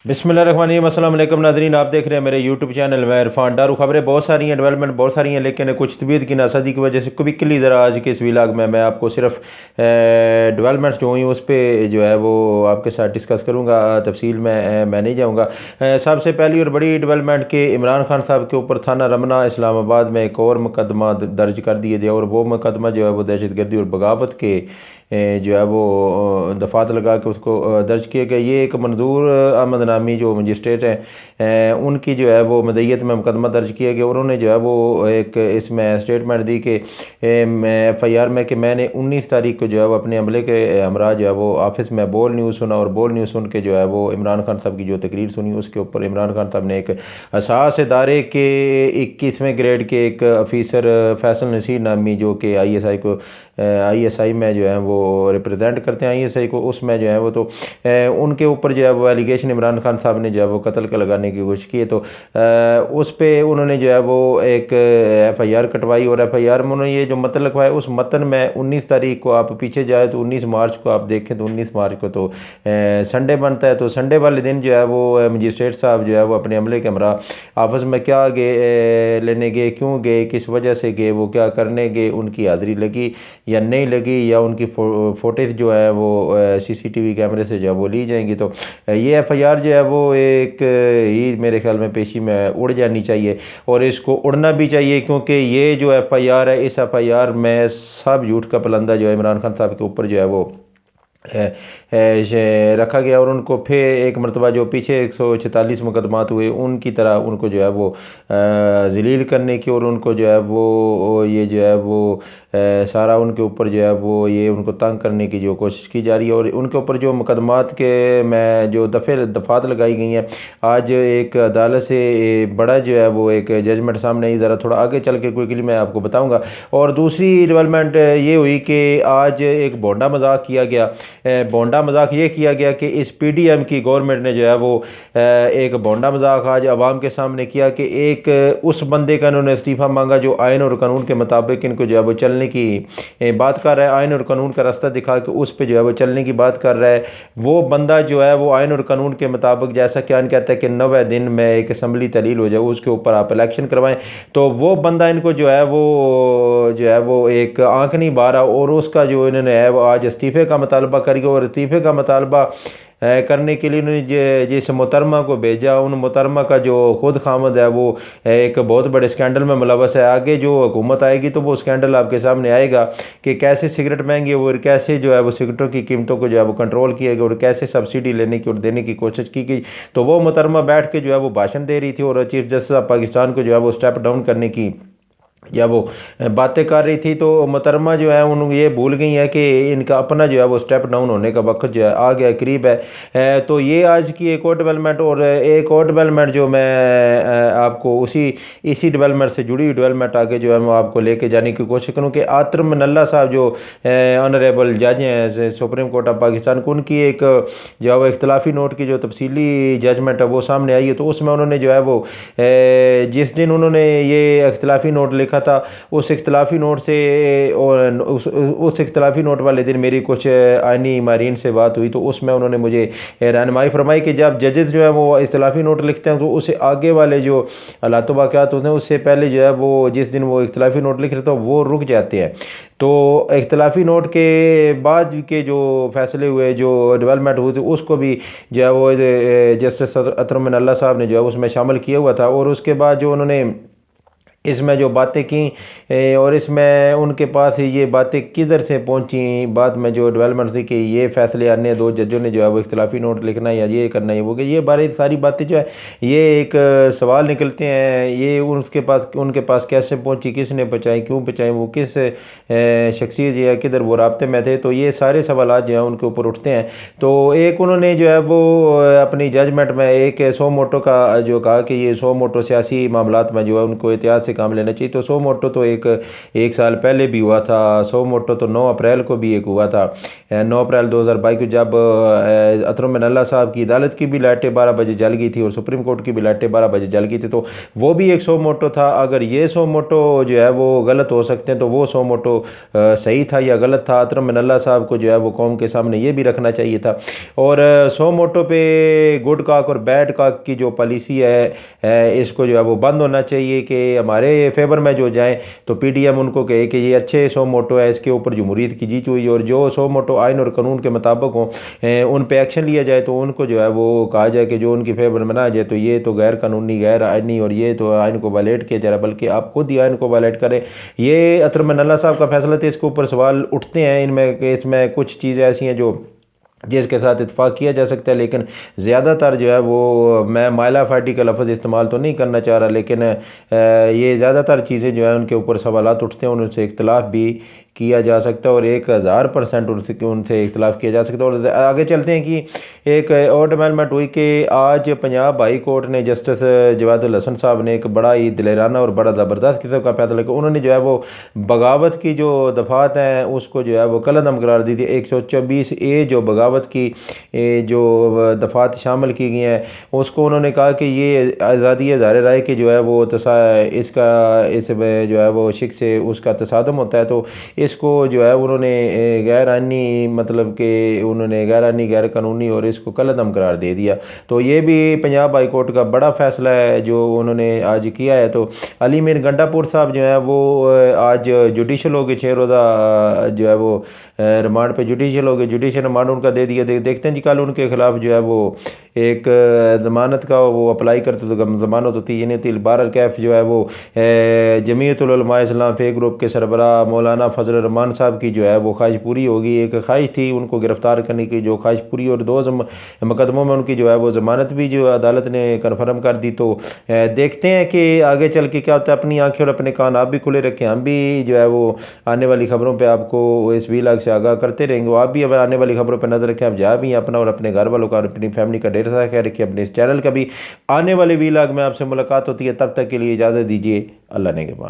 बिस्मिल्लाहिर्रहमानिर्रहीम। अस्सलाम वालेकुम नाज़रीन, आप देख रहे हैं मेरे यूट्यूब चैनल में इरफान डारू। खबरें बहुत सारी हैं, डेवलपमेंट बहुत सारी हैं, लेकिन कुछ तबीयत की नासाजी की वजह से क्विकली ज़रा आज के इस व्लॉग में मैं आपको सिर्फ डेवलपमेंट्स जो हुई उस पर जो है वो आपके साथ डिस्कस करूँगा। तफसील में मैं नहीं जाऊँगा। सबसे पहली और बड़ी डेवलपमेंट के इमरान खान साहब के ऊपर थाना रमना इस्लामाबाद में एक और मुकदमा दर्ज कर दिए गया, और वो मुकदमा जो है वो दहशत गर्दी और बगावत के जो है वो दफात लगा के उसको दर्ज किए गए। ये एक मंजूर अहमद नामी जो मजिस्ट्रेट हैं उनकी जो है वो मदयत में मुकदमा दर्ज किया गया। उन्होंने जो है वो एक इसमें स्टेटमेंट दी कि FIR में कि मैंने 19 तारीख को जो है वो अपने अमले के हमरा जो है वो ऑफिस में बोल न्यूज़ सुना, और बोल न्यूज़ सुन के जो है वो इमरान खान साहब की जो तकरीर सुनी उसके ऊपर इमरान खान साहब ने एक असास इदारे के 21वें ग्रेड के एक अफीसर फैसल नसीर नामी जो कि ISI में जो है वो रिप्रेजेंट करते हैं ISI को, उसमें जो है वो तो उनके ऊपर जो है वो एलिगेशन इमरान खान साहब ने जो है वो कत्ल का लगाने की कोशिश की है। तो उस पर उन्होंने जो है वो एक FIR कटवाई, और FIR में उन्होंने ये जो मतन लिखवाया उस मतन में 19 तारीख को आप पीछे जाए तो 19 मार्च को आप देखें तो 19 मार्च को तो संडे बनता है। तो संडे वाले दिन जो है वो मजिस्ट्रेट साहब जो है वो अपने अमले के हमरा आपस में क्या गए लेने गए, क्यों गए, किस वजह से गए, वो क्या करने गए, उनकी हाज़िरी लगी या नहीं लगी, या उनकी फोटेज जो है वो CCTV कैमरे से जो है वो ली जाएंगी। तो ये FIR जो है वो एक ही मेरे ख्याल में पेशी में उड़ जानी चाहिए, और इसको उड़ना भी चाहिए, क्योंकि ये जो FIR है इस FIR में सब झूठ का पलंदा जो है इमरान खान साहब के ऊपर जो है वो रखा गया, और उनको फिर एक मरतबा जो पीछे 146 मुकदमात हुए उनकी तरह उनको जो है वो ज़लील करने की, और उनको जो है वो ये जो है वो सारा उनके ऊपर जो है वो ये उनको तंग करने की जो कोशिश की जा रही है। और उनके ऊपर जो मुकदमात के में जो दफ़ात लगाई गई हैं, आज एक अदालत से बड़ा जो है वो एक जजमेंट सामने आई, ज़रा थोड़ा आगे चल के क्विकली मैं आपको बताऊँगा। और दूसरी डेवलपमेंट ये हुई कि आज एक बोंडा मजाक किया गया। बोंडा मजाक ये किया गया कि इस PDM की गवर्नमेंट ने जो है वो एक बोंडा मजाक आज आवाम के सामने किया कि एक उस बंदे का इन्होंने इस्तीफ़ा मांगा जो आइन और कानून के मुताबिक इनको जो है वो चलने की बात कर रहा है, आइन और कानून का रास्ता दिखा के उस पर जो है वो चलने की बात कर रहा है। वो बंदा जो है वो आइन और कानून के मुताबिक जैसा कि आइन कहता है कि 90 दिन में एक असम्बली तहलील हो जाए, उसके ऊपर आप इलेक्शन करवाएं, तो वो बंदा इनको जो है वो एक आंख नहीं बारा, और उसका जो इन्होंने है वो आज इस्तीफ़े का मुतालबा करेगा। और इस्तीफ़े का मुतालबा करने के लिए उन्होंने जिस मोहतरमा को भेजा, उन मोहतरमा का जो खुद खामद है वो एक बहुत बड़े स्कैंडल में मुलवस है। आगे जो हुकूमत आएगी तो वो स्कैंडल आपके सामने आएगा कि कैसे सिगरेट महंगी हुई, और कैसे जो है वो सिगरेटों की कीमतों को जो है वो कंट्रोल किया गया, और कैसे सब्सिडी लेने की और देने की कोशिश की गई। तो वो मोहतरमा बैठ के जो है वो भाषण दे रही थी, और चीफ जस्टिस ऑफ पाकिस्तान को जो है वो स्टेप डाउन करने की या वो बातें कर रही थी। तो मोहतरमा जो है उन ये भूल गई है कि इनका अपना जो है वो स्टेप डाउन होने का वक्त जो है आ गया, करीब है। तो ये आज की एक और डेवलपमेंट, और एक और डेवलपमेंट जो मैं आपको इसी डेवलपमेंट से जुड़ी हुई डेवलपमेंट आगे जो है मैं आपको लेके जाने की कोशिश करूँ कि आतिम नल्ला साहब जो ऑनरेबल जज हैं सुप्रीम कोर्ट ऑफ पाकिस्तान को, उनकी एक जो है वो इख्तलाफी नोट की जो तफसीली जजमेंट है वो सामने आई है। तो उसमें उन्होंने जो है वो जिस दिन उन्होंने ये इख्तलाफी नोट लिखा था उस इख्तलाफी नोट से उस इख्तलाफी नोट वाले दिन मेरी कुछ आइनी मारीन से बात हुई, तो उसमें उन्होंने मुझे रहनुमाई फरमाई कि जब जजेस जो है वो इख्तलाफी नोट लिखते हैं तो उससे आगे वाले जो हालात वाक़यात होते हैं उससे पहले जो है वो जिस दिन वो इख्तलाफी नोट लिख रहे थे वो रुक जाते हैं। तो इख्तलाफी नोट के बाद के जो फैसले हुए, जो डेवलपमेंट हुई थी, उसको भी जो है वो जस्टिस अतरम नल्ला साहब ने जो है उसमें शामिल किया हुआ था। और उसके बाद जो उन्होंने इसमें जो बातें की और इसमें उनके पास ये बातें किधर से पहुंची, बाद में जो डेवलपमेंट थी कि ये फैसले आने दो जजों ने जो है वो इख्तलाफी नोट लिखना है या ये करना है वो कि ये बारे सारी बातें जो है ये एक सवाल निकलते हैं, ये उनके पास कैसे पहुंची, किसने पहुँचाई, क्यों पहुँचाई, वो किस शख्सियत या किधर वो राब्ते में थे। तो ये सारे सवाल जो है उनके ऊपर उठते हैं। तो एक उन्होंने जो है वो अपनी जजमेंट में एक 100 मोटो का जो कहा कि ये 100 मोटो सियासी मामलात में जो है उनको एहतियात से کام لینا چاہیے۔ تو سو موٹو تو ایک سال پہلے بھی ہوا تھا، سو موٹو تو 9 اپریل کو بھی ایک ہوا تھا، 9 اپریل 2022 کو، جب اطہر اللہ صاحب کی عدالت کی بھی لائٹیں 12 بجے جل گئی تھی اور سپریم کورٹ کی بھی لائٹیں 12 بجے جل گئی تھی، تو وہ بھی ایک 100 موٹو تھا۔ اگر یہ 100 موٹو جو ہے وہ غلط ہو سکتے ہیں تو وہ 100 موٹو صحیح تھا یا غلط تھا؟ اطہر اللہ صاحب کو جو ہے وہ قوم کے سامنے یہ بھی رکھنا چاہیے تھا۔ اور 100 موٹو پہ گڈ کاک اور بیڈ کاک کی جو پالیسی ہے اس کو جو ہے وہ بند ہونا چاہیے کہ ہمارے فیور میں جو جائیں تو پی ڈی ایم ان کو کہے کہ یہ اچھے 100 موٹو ہے، اس کے اوپر جمہوریت کی جیت ہوئی، اور جو 100 موٹو آئین اور قانون کے مطابق ہوں ان پہ ایکشن لیا جائے، تو ان کو جو ہے وہ کہا جائے کہ جو ان کی فیور میں نہ آ جائے تو یہ تو غیر قانونی، غیر آئینی، اور یہ تو آئین کو وائلیٹ کیا جا رہا ہے، بلکہ آپ خود ہی آئین کو وائلیٹ کریں۔ یہ اطہر اللہ صاحب کا فیصلہ تھا، اس کے اوپر سوال اٹھتے ہیں ان میں کہ اس میں کچھ چیزیں ایسی ہیں جو جس کے ساتھ اتفاق کیا جا سکتا ہے، لیکن زیادہ تر جو ہے وہ، میں مائلہ فائٹی کا لفظ استعمال تو نہیں کرنا چاہ رہا، لیکن یہ زیادہ تر چیزیں جو ہیں ان کے اوپر سوالات اٹھتے ہیں، ان سے اختلاف بھی کیا جا سکتا ہے، اور 1000% ان سے اختلاف کیا جا سکتا ہے۔ اور آگے چلتے ہیں کہ ایک اور ڈیولپمنٹ ہوئی کہ آج پنجاب ہائی کورٹ نے جسٹس جواد الحسن صاحب نے ایک بڑا ہی دلیرانہ اور بڑا زبردست قسم کا فیصلہ کیا۔ انہوں نے جو ہے وہ بغاوت کی جو دفعات ہیں اس کو جو ہے وہ کالعدم قرار دی تھی۔ 124A جو بغاوت کی جو دفعات شامل کی گئی ہیں اس کو انہوں نے کہا کہ یہ آزادی اظہار رائے کی جو ہے وہ اس میں جو ہے وہ شک سے اس کا تصادم ہوتا ہے، تو اس کو جو ہے انہوں نے غیر آئینی، مطلب کہ انہوں نے غیر آئینی، غیر قانونی، اور اس کو کالعدم قرار دے دیا۔ تو یہ بھی پنجاب ہائی کورٹ کا بڑا فیصلہ ہے جو انہوں نے آج کیا ہے۔ تو علی میر گنڈا پور صاحب جو ہیں وہ آج جوڈیشل ہو گئے، 6 روزہ جو ہے وہ ریمانڈ پہ جوڈیشل ہو گئے، جوڈیشل ریمانڈ ان کا دے دیا۔ دیکھتے ہیں جی کل ان کے خلاف جو ہے وہ ایک ضمانت کا وہ اپلائی کرتے تو ضمانت ہوتی ہے نہیں ہوتی۔ بہرکیف جو ہے وہ جمعیت العلماء اسلام فے گروپ کے سربراہ مولانا فضل الرحمان صاحب کی جو ہے وہ خواہش پوری ہوگی۔ ایک خواہش تھی ان کو گرفتار کرنے کی، جو خواہش پوری، اور 2 مقدموں میں ان کی جو ہے وہ ضمانت بھی جو عدالت نے کنفرم کر دی۔ تو دیکھتے ہیں کہ آگے چل کے کیا ہوتا ہے۔ اپنی آنکھیں اور اپنے کان آپ بھی کھلے رکھیں، ہم بھی جو ہے وہ آنے والی خبروں پہ آپ کو اس ویلاگ سے آگاہ کرتے رہیں گے۔ آپ بھی اب آنے والی خبروں پہ نظر رکھیں، آپ جہاں بھی اپنا اور اپنے گھر والوں کا اور اپنی فیملی کا ڈھیر سارا خیال رکھیں۔ اپنے اس چینل کا بھی آنے والے ویلاگ میں آپ سے ملاقات ہوتی ہے، تب تک کے لیے اجازت دیجیے، اللہ نگہبان۔